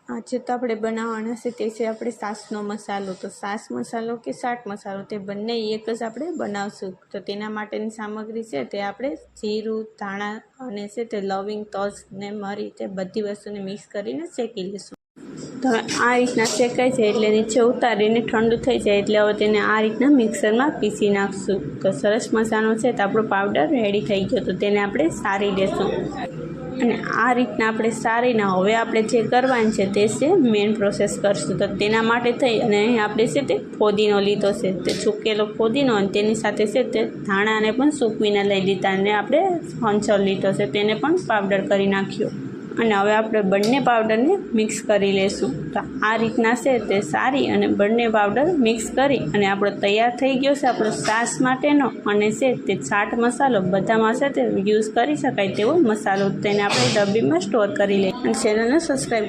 આજે તો આપણે બનાવવાના છે તે છે આપણે છાશનો મસાલો. તો છાશ મસાલો કે ચાટ મસાલો તે બંને એક જ આપણે બનાવશું. તો તેના માટેની સામગ્રી છે તે આપણે જીરું, ધાણા અને છે તે લવિંગ, તજ ને મરી તે બધી વસ્તુને મિક્સ કરીને શેકી લઈશું. તો આ રીતના શેકાય છે એટલે નીચે ઉતારીને ઠંડુ થઈ જાય એટલે હવે તેને આ રીતના મિક્સરમાં પીસી નાખશું. તો સરસ મસાલો છે તો આપણો પાવડર રેડી થઈ ગયો. તો તેને આપણે સારી લેશું અને આ રીતના આપણે સારીને હવે આપણે જે કરવાનું છે તે છે મેઇન પ્રોસેસ કરશું. તો તેના માટે થઈ અને અહીં આપણે છે તે ફોદીનો લીધો છે, તે સૂકેલો ફોદીનો અને તેની સાથે છે તે ધાણાને પણ સૂકવીને લઈ લીધા અને આપણે હંચળ લીધો છે તેને પણ પાવડર કરી નાખ્યો અને હવે આપણે બંને પાવડરને મિક્સ કરી લઈશું. તો આ રીતના છે તે સારી અને બંને પાવડર મિક્સ કરી અને આપણો તૈયાર થઈ ગયો છે આપણો છાશ માટેનો અને છે તે ચાટ મસાલો. બધામાં છે તે યુઝ કરી શકાય તેવો મસાલો. તેને આપણે ડબ્બીમાં સ્ટોર કરી લઈએ અને ચેનલને સબસ્ક્રાઈબ